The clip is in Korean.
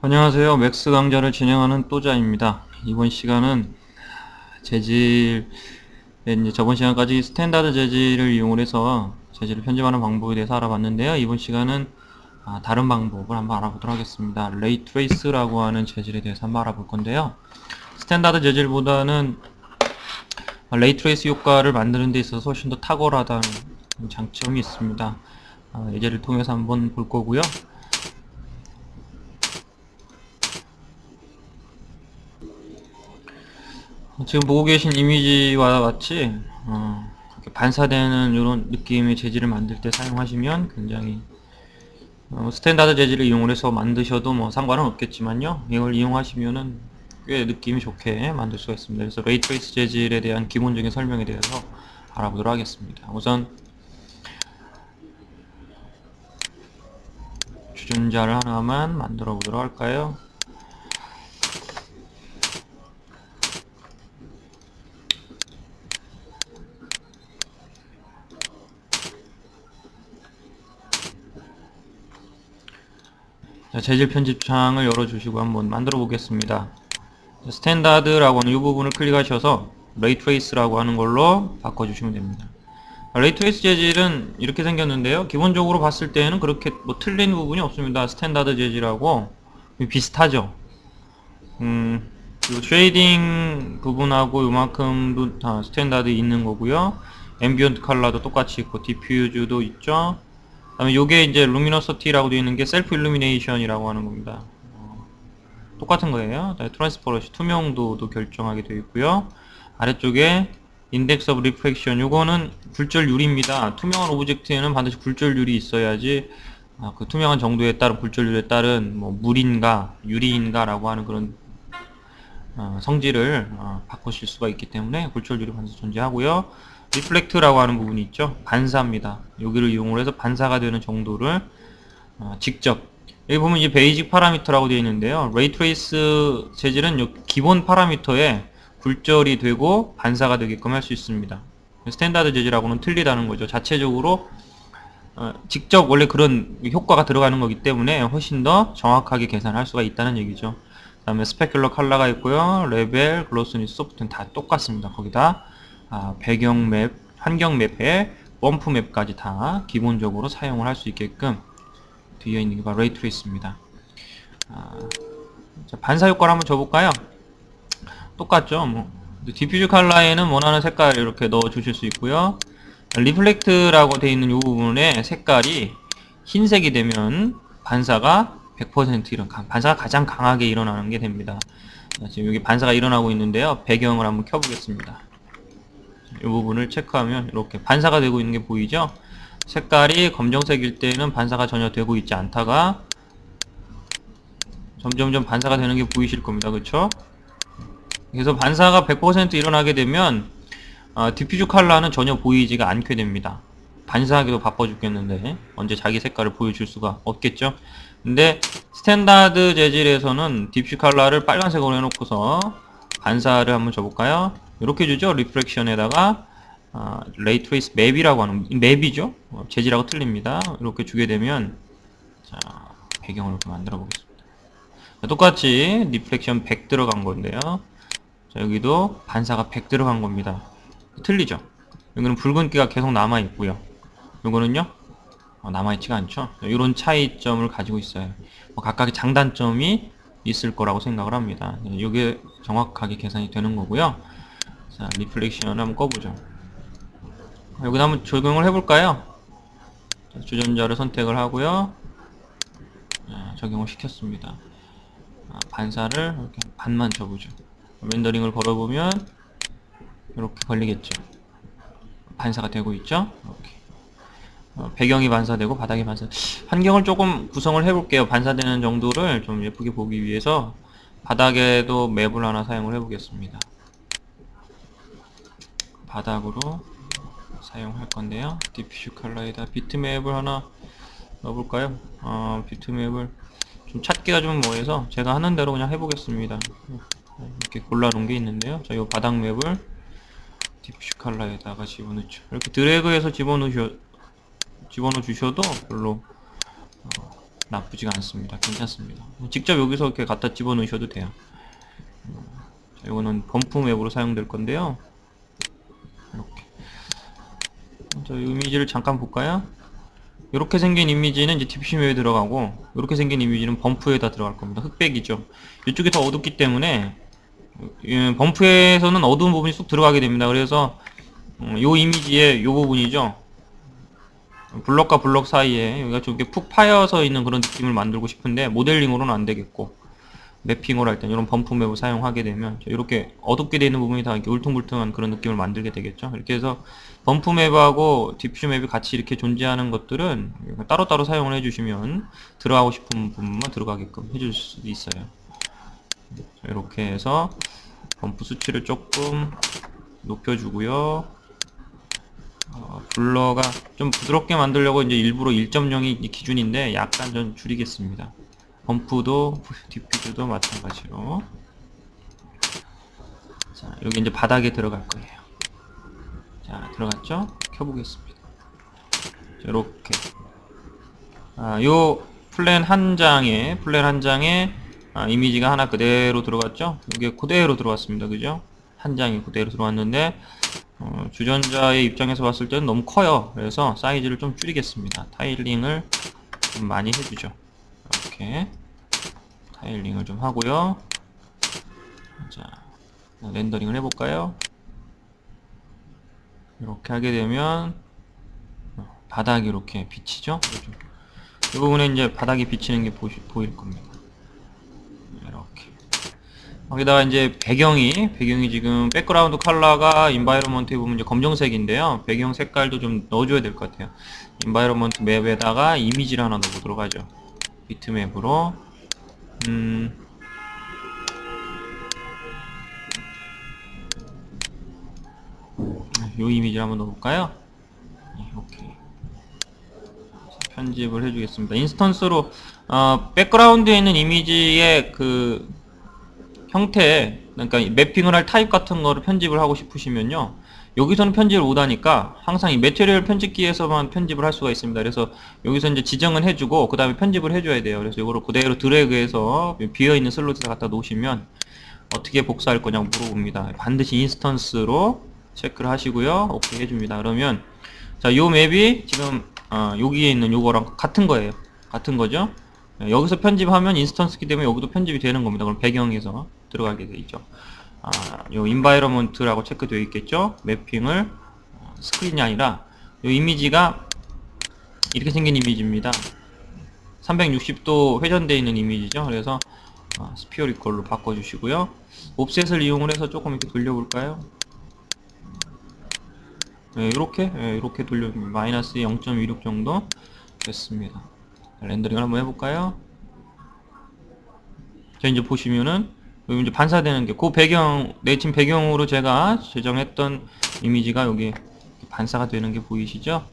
안녕하세요. 맥스 강좌를 진행하는 또자입니다. 이번 시간은 재질, 이제 저번 시간까지 스탠다드 재질을 이용해서 재질을 편집하는 방법에 대해서 알아봤는데요. 이번 시간은 다른 방법을 한번 알아보도록 하겠습니다. 레이 트레이스라고 하는 재질에 대해서 한번 알아볼 건데요. 스탠다드 재질보다는 레이 트레이스 효과를 만드는 데 있어서 훨씬 더 탁월하다는 장점이 있습니다. 예제를 통해서 한번 볼 거고요. 지금 보고 계신 이미지와 같이 이렇게 반사되는 이런 느낌의 재질을 만들 때 사용하시면 굉장히 스탠다드 재질을 이용해서 만드셔도 뭐 상관은 없겠지만요, 이걸 이용하시면은 꽤 느낌이 좋게 만들 수가 있습니다. 그래서 레이 트레이스 재질에 대한 기본적인 설명에 대해서 알아보도록 하겠습니다. 우선 주전자를 하나만 만들어 보도록 할까요? 자, 재질 편집창을 열어주시고 한번 만들어 보겠습니다. 스탠다드라고 하는 이 부분을 클릭하셔서 레이 트레이스라고 하는 걸로 바꿔주시면 됩니다. 레이 트레이스 재질은 이렇게 생겼는데요, 기본적으로 봤을 때는 그렇게 뭐 틀린 부분이 없습니다. 스탠다드 재질하고 비슷하죠. 그리고 쉐이딩 부분하고 요만큼도 다 스탠다드 있는 거고요. 앰비언트 컬러도 똑같이 있고 디퓨즈도 있죠. 그 다음에 요게 이제 루미너서티라고 되어 있는 게 셀프 일루미네이션이라고 하는 겁니다. 똑같은 거예요. 트랜스퍼런시 투명도도 결정하게 되어 있고요. 아래쪽에 인덱스 오브 리프렉션, 요거는 굴절율입니다. 투명한 오브젝트에는 반드시 굴절율이 있어야지 그 투명한 정도에 따른 굴절율에 따른 뭐 물인가 유리인가 라고 하는 그런 성질을 바꾸실 수가 있기 때문에 굴절율이 반드시 존재하고요. 리플렉트라고 하는 부분이 있죠. 반사입니다. 여기를 이용을 해서 반사가 되는 정도를 직접, 여기 보면 이제 베이직 파라미터라고 되어 있는데요, 레이 트레이스 재질은 요 기본 파라미터에 굴절이 되고 반사가 되게끔 할 수 있습니다. 스탠다드 재질하고는 틀리다는 거죠. 자체적으로 직접 원래 그런 효과가 들어가는 거기 때문에 훨씬 더 정확하게 계산할 수가 있다는 얘기죠. 그 다음에 스페큘러 컬러가 있고요, 레벨, 글로스니스, 소프트는 다 똑같습니다. 거기다 배경 맵, 환경 맵에 범프 맵까지 다 기본적으로 사용을 할 수 있게끔 되어 있는 게 바로 레이 트레이스입니다. 자, 반사 효과를 한번 줘볼까요? 똑같죠. 뭐 디퓨즈 컬러에는 원하는 색깔 이렇게 넣어 주실 수 있고요. 리플렉트라고 되어 있는 이 부분에 색깔이 흰색이 되면 반사가 100% 반사가 가장 강하게 일어나는 게 됩니다. 자, 지금 여기 반사가 일어나고 있는데요, 배경을 한번 켜보겠습니다. 이 부분을 체크하면 이렇게 반사가 되고 있는 게 보이죠? 색깔이 검정색일 때는 반사가 전혀 되고 있지 않다가 점점점 반사가 되는 게 보이실 겁니다. 그쵸? 그래서 반사가 100% 일어나게 되면 디퓨즈 컬러는 전혀 보이지가 않게 됩니다. 반사하기도 바빠 죽겠는데 언제 자기 색깔을 보여줄 수가 없겠죠? 근데 스탠다드 재질에서는 디퓨즈 컬러를 빨간색으로 해놓고서 반사를 한번 줘볼까요? 이렇게 주죠. 리프렉션에다가 레이 트레이스 맵이라고 하는 맵이죠. 재질하고 틀립니다. 이렇게 주게 되면, 자, 배경을 이렇게 만들어 보겠습니다. 자, 똑같이 리프렉션 100 들어간 건데요, 자, 여기도 반사가 100 들어간 겁니다. 틀리죠? 여기는 붉은기가 계속 남아 있고요, 요거는요 남아있지가 않죠. 이런 차이점을 가지고 있어요. 각각의 장단점이 있을 거라고 생각을 합니다. 이게 정확하게 계산이 되는 거고요. 자, 리플렉션 한번 꺼보죠. 여기다 한번 적용을 해볼까요? 자, 주전자를 선택을 하고요. 자, 적용을 시켰습니다. 반사를 이렇게 반만 줘보죠. 렌더링을 걸어보면 이렇게 걸리겠죠. 반사가 되고 있죠. 이렇게 배경이 반사되고 바닥이 반사. 환경을 조금 구성을 해볼게요. 반사되는 정도를 좀 예쁘게 보기 위해서 바닥에도 맵을 하나 사용을 해보겠습니다. 바닥으로 사용할 건데요, 디퓨즈 컬러에다 비트맵을 하나 넣어볼까요? 비트맵을 좀 찾기가 좀 뭐해서 제가 하는 대로 그냥 해보겠습니다. 이렇게 골라놓은 게 있는데요, 자, 이 바닥 맵을 디퓨즈 컬러에다가 집어넣죠. 이렇게 드래그해서 집어넣어 주셔도 별로 나쁘지가 않습니다. 괜찮습니다. 직접 여기서 이렇게 갖다 집어넣으셔도 돼요. 자, 이거는 범프 맵으로 사용될 건데요. 이렇게. 자, 이 이미지를 잠깐 볼까요? 이렇게 생긴 이미지는 이제 디퓨전 맵에 들어가고, 이렇게 생긴 이미지는 범프에다 들어갈 겁니다. 흑백이죠. 이쪽이 더 어둡기 때문에 범프에서는 어두운 부분이 쑥 들어가게 됩니다. 그래서 요 이미지의 요 부분이죠. 블럭과 블럭 사이에 여기가 좀 이렇게 푹 파여서 있는 그런 느낌을 만들고 싶은데 모델링으로는 안 되겠고, 맵핑을 할 때 이런 범프 맵을 사용하게 되면 이렇게 어둡게 되어 있는 부분이 다 이렇게 울퉁불퉁한 그런 느낌을 만들게 되겠죠. 이렇게 해서 범프 맵하고 디퓨전 맵이 같이 이렇게 존재하는 것들은 따로따로 사용을 해주시면 들어가고 싶은 부분만 들어가게끔 해줄 수도 있어요. 이렇게 해서 범프 수치를 조금 높여주고요. 블러가 좀 부드럽게 만들려고 이제 일부러 1.0이 기준인데 약간 좀 줄이겠습니다. 범프도 디퓨저도 마찬가지로. 자, 여기 이제 바닥에 들어갈 거예요. 자, 들어갔죠? 켜보겠습니다. 자, 이렇게. 요 플랜 한 장에 이미지가 하나 그대로 들어갔죠? 이게 그대로 들어왔습니다. 그죠? 한 장이 그대로 들어왔는데 주전자의 입장에서 봤을 때는 너무 커요. 그래서 사이즈를 좀 줄이겠습니다. 타일링을 좀 많이 해주죠. 이렇게 타일링을 좀 하고요. 자, 렌더링을 해볼까요? 이렇게 하게 되면 바닥이 이렇게 비치죠? 이 부분에 이제 바닥이 비치는 게 보일 겁니다. 이렇게. 거기다가 이제 배경이 지금 백그라운드 컬러가 인바이러먼트에 보면 이제 검정색인데요. 배경 색깔도 좀 넣어줘야 될 것 같아요. 인바이러먼트 맵에다가 이미지를 하나 넣어보도록 하죠. 비트맵으로. 요 이미지를 한번 넣어볼까요? 오케이. 편집을 해주겠습니다. 인스턴스로 백그라운드에 있는 이미지의 그 형태, 그러니까 매핑을 할 타입 같은 거를 편집을 하고 싶으시면요, 여기서는 편집을 못하니까 항상 이 매트리얼 편집기에서만 편집을 할 수가 있습니다. 그래서 여기서 이제 지정은 해주고 그 다음에 편집을 해줘야 돼요. 그래서 이거를 그대로 드래그해서 비어있는 슬롯에 갖다 놓으시면 어떻게 복사할 거냐고 물어봅니다. 반드시 인스턴스로 체크를 하시고요, 오케이 해줍니다. 그러면 자, 요 맵이 지금 여기에 있는 요거랑 같은 거예요. 같은 거죠. 여기서 편집하면 인스턴스기 때문에 여기도 편집이 되는 겁니다. 그럼 배경에서 들어가게 돼 있죠. 요 인바이러먼트라고 체크되어 있겠죠. 매핑을 스크린이 아니라 요 이미지가 이렇게 생긴 이미지입니다. 360도 회전되어 있는 이미지죠. 그래서 스피어리컬로 바꿔주시고요. 옵셋을 이용을 해서 조금 이렇게 돌려볼까요? 네, 이렇게 돌려 마이너스 0.26 정도 됐습니다. 렌더링을 한번 해볼까요? 자, 이제 보시면은 여기 이제 반사되는 게 그 배경, 내친 배경으로 제가 제정했던 이미지가 여기 반사가 되는 게 보이시죠?